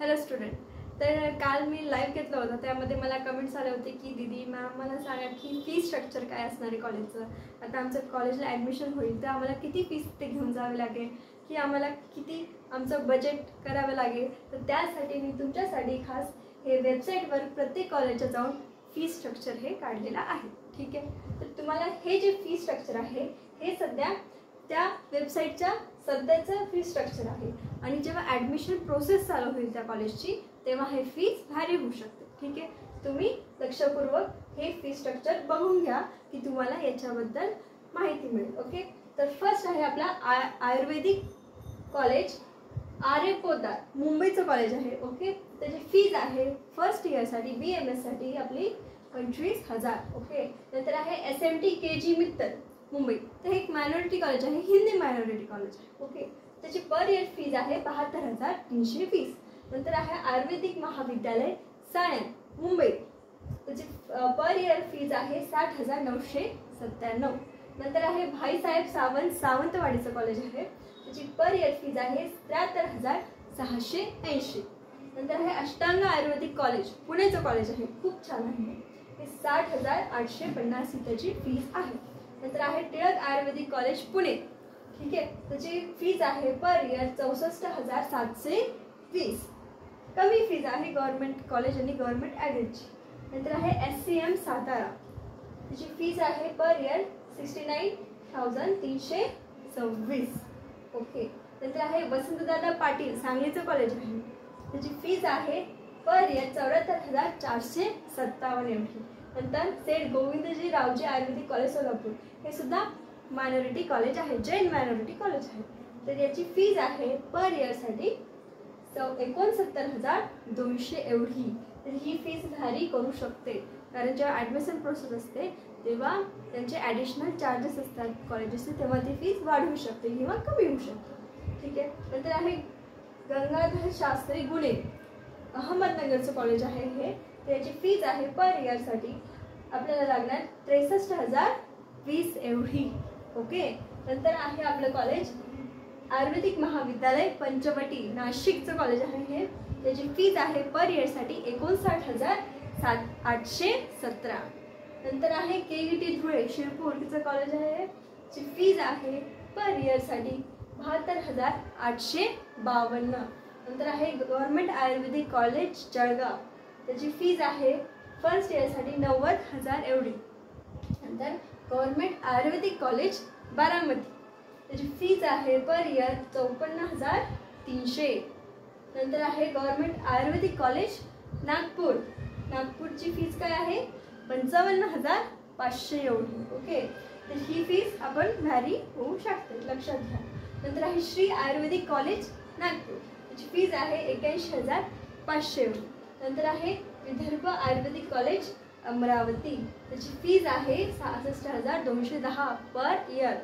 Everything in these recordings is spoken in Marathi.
Hello student. तर काल मी लाईव्ह घेतला होता, त्यामध्ये मला कमेंट्स आले होते की दीदी मॅम मला सांगा की फी स्ट्रक्चर काय असणार आहे कॉलेजचं. आता आमचं कॉलेजला ॲडमिशन होईल तर आम्हाला किती फीस ते घेऊन जावे लागेल, की आम्हाला किती आमचं बजेट करावं लागेल. तर त्यासाठी मी तुमच्यासाठी खास हे वेबसाईटवर प्रत्येक कॉलेजच्या जाऊन फी स्ट्रक्चर हे काढलेलं आहे. ठीक आहे. तर तुम्हाला हे जे फी स्ट्रक्चर आहे हे सध्या त्या वेबसाईटच्या सध्याचं फी स्ट्रक्चर आहे आणि जेव्हा ॲडमिशन प्रोसेस चालू होईल त्या कॉलेजची तेव्हा हे फीस व्हॅरी होऊ शकते. ठीक आहे. तुम्ही लक्षपूर्वक हे फी स्ट्रक्चर बघून घ्या की तुम्हाला याच्याबद्दल माहिती मिळेल. ओके. तर फर्स्ट आहे आपला आयुर्वेदिक कॉलेज आरे पोद्दार, मुंबईचं कॉलेज आहे. ओके. त्याची फीज आहे फर्स्ट इयरसाठी BMS साठी आपली 25,000. ओके. नंतर आहे SMT KG मित्तल मुंबई, तर हे एक मायनॉरिटी कॉलेज आहे, हिंदी मायनॉरिटी कॉलेज आहे. ओके. त्याची पर इयर फीज आहे 72,320. नंतर आहे आयुर्वेदिक महाविद्यालय सायन मुंबई, त्याची पर इयर फीज आहे 60,997. नंतर आहे भाईसाहेब सावंत सावंतवाडीचं कॉलेज आहे, त्याची पर इयर फीज आहे 73,680. नंतर आहे अष्टांग आयुर्वेदिक कॉलेज पुण्याचं कॉलेज आहे, खूप छान आहे, हे 60,850 त्याची फीज आहे. नंतर आहे टिळक आयुर्वेदिक कॉलेज पुणे. ठीक आहे. त्याची फीज आहे पर इयर 64,720. कमी फीज आहे गव्हर्नमेंट कॉलेज आणि गव्हर्नमेंट ॲडेडची. नंतर आहे SCM सातारा, त्याची फीज आहे पर इयर 69,326. ओके. नंतर आहे वसंतदादा पाटील सांगलीचं कॉलेज आहे, त्याची फीज आहे पर इयर 74,457 एवढी. नंतर सेठ गोविंदजी रावजी आयुर्वेदिक कॉलेज सोलापूर, हे सुद्धा मायनॉरिटी कॉलेज आहे, जैन मायनॉरिटी कॉलेज आहे. तर याची फीज आहे पर इयरसाठी 69,200 एवढी. तर ही फीज व्हॅरी करू शकते, कारण जेव्हा ॲडमिशन प्रोसेस असते तेव्हा त्यांचे ॲडिशनल चार्जेस असतात कॉलेजेसचे, तेव्हा ती फीज वाढवू शकते किंवा कमी होऊ शकते. ठीक आहे. नंतर आहे गंगाधर शास्त्री गुणे अहमदनगरचं कॉलेज आहे हे, त्याची फीज आहे पर इयरसाठी आपल्याला लागणार 63,020 एवढी. ओके. नंतर आहे आपलं कॉलेज आयुर्वेदिक महाविद्यालय पंचवटी नाशिकचं कॉलेज आहे हे, त्याची फीज आहे पर इयरसाठी 59,817. नंतर आहे KVT धुळे शिरपूरचं कॉलेज आहे, त्याची फीज आहे पर इयरसाठी 72,852. नंतर आहे गव्हर्नमेंट आयुर्वेदिक कॉलेज जळगाव, त्याची फीज आहे फर्स्ट इयरसाठी 90,000 एवढी. नंतर गव्हर्नमेंट आयुर्वेदिक कॉलेज बारामती, त्याची फीज आहे पर इयर 54,300. नंतर आहे गव्हर्नमेंट आयुर्वेदिक कॉलेज नागपूर, नागपूरची फीज काय आहे 55,500 एवढी. ओके. तर ही फीज आपण व्हॅरी होऊ शकते, लक्षात घ्या. नंतर आहे श्री आयुर्वेदिक कॉलेज नागपूर, त्याची फीज आहे 81,500 एवढी. नंतर आहे विदर्भ आयुर्वेदिक कॉलेज अमरावती, त्याची फीज आहे 66,210 पर इयर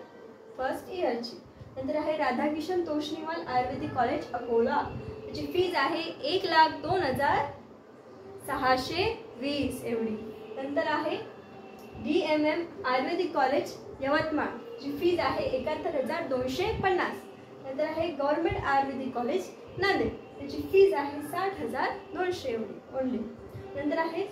फर्स्ट इयरची. नंतर आहे राधाकिशन तोष्णीवाल आयुर्वेदिक कॉलेज अकोला, त्याची फीज आहे 1,02,620 एवढी. नंतर आहे DMM आयुर्वेदिक कॉलेज यवतमाळ, जी फीज आहे 71,250. नंतर आहे गव्हर्नमेंट आयुर्वेदिक कॉलेज नांदेड, त्याची फीज आहे 60,200 एवढी ओनली. नंतर आहे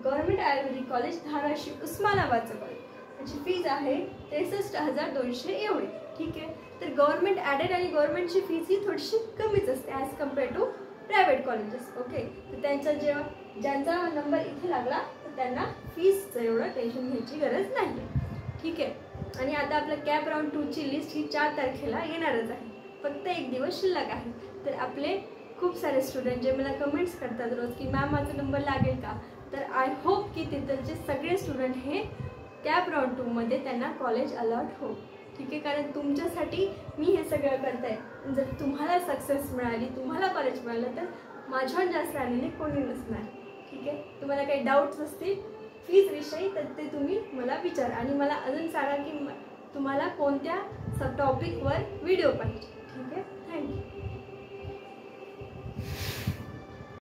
गव्हर्नमेंट आयुर्वेदिक कॉलेज धाराशिव उस्मानाबादचं कॉलेज, त्याची फीज आहे 63,200 एवढी. ठीक आहे. तर गव्हर्नमेंट ॲडेड आणि गव्हर्नमेंटची फीज ही थोडीशी कमीच असते as compare to private colleges. Okay. तर त्यांचा ज्यांचा नंबर इथे लागला तर त्यांना फीजचं एवढं टेन्शन घ्यायची गरज नाही. ठीक आहे. आणि आता आपलं कॅप राऊंड 2ची लिस्ट ही 4 तारखेला येणारच आहे, फक्त एक दिवस शिल्लक आहे. तर आपले खूप सारे स्टुडंट जे मला कमेंट्स करतात रोज की मॅम माझा नंबर लागेल का, तर आय होप की तिथलचे सगळे स्टुडंट हे कॅप राऊंड 2मध्ये त्यांना कॉलेज अलॉट हो. ठीक आहे. कारण तुमच्यासाठी मी हे सगळं करत आहे. जर तुम्हाला सक्सेस मिळाली, तुम्हाला कॉलेज मिळालं, तर माझ्याहून जास्त आलेले कोणी नसणार. ठीक आहे. तुम्हाला काही डाऊट्स असतील फीजविषयी तर ते तुम्ही मला विचारा आणि मला अजून सांगा की तुम्हाला कोणत्या सब टॉपिकवर व्हिडिओ पाहिजे. ठीक आहे.